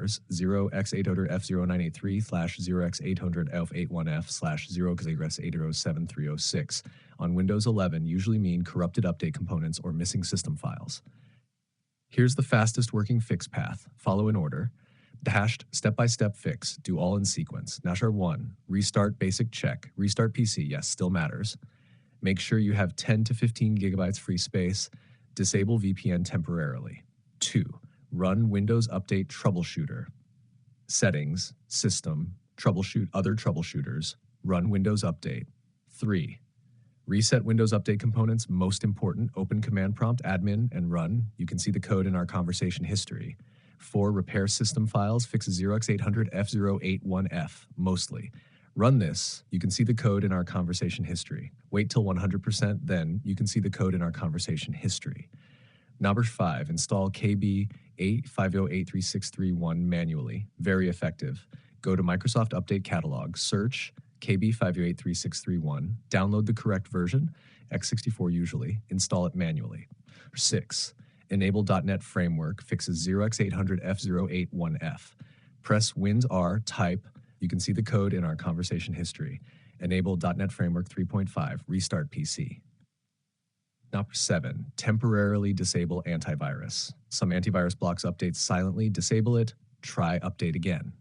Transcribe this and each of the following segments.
errors, 0x800f0983/0x800f81f/0x80070306 on Windows 11 usually mean corrupted update components or missing system files. Here's the fastest working fix path. Follow in order. Dashed step-by-step fix. Do all in sequence. Nashar 1. Restart basic check. Restart PC. Yes, still matters. Make sure you have 10 to 15 gigabytes free space. Disable VPN temporarily. 2. Run Windows Update Troubleshooter. Settings, System, Troubleshoot other troubleshooters. Run Windows Update. 3. Reset Windows Update components. Most important, open command prompt, admin, and run. You can see the code in our conversation history. 4. Repair system files. Fix 0x800f081f, mostly. Run this. You can see the code in our conversation history. Wait till 100%, then you can see the code in our conversation history. Number 5. Install KB5083631 manually. Very effective. Go to Microsoft Update Catalog, search KB5083631, download the correct version, x64 usually, install it manually. 6. Enable .NET Framework, fixes 0x800f081f. Press Win-R, type, you can see the code in our conversation history. Enable .NET Framework 3.5, restart PC. Number 7, temporarily disable antivirus. Some antivirus blocks updates silently, disable it, try update again.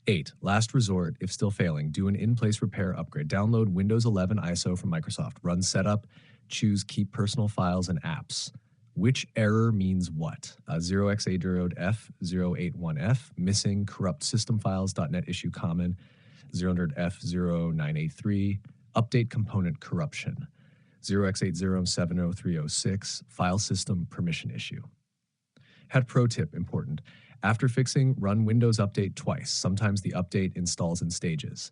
8. Last resort, if still failing, do an in-place repair upgrade. Download Windows 11 ISO from Microsoft. Run setup, choose keep personal files and apps. Which error means what? 0x800f081f, missing corrupt system files, .NET issue common, 0x800f0983, update component corruption, 0x80070306, file system permission issue. Had pro tip, important. After fixing, run Windows Update twice. Sometimes the update installs in stages.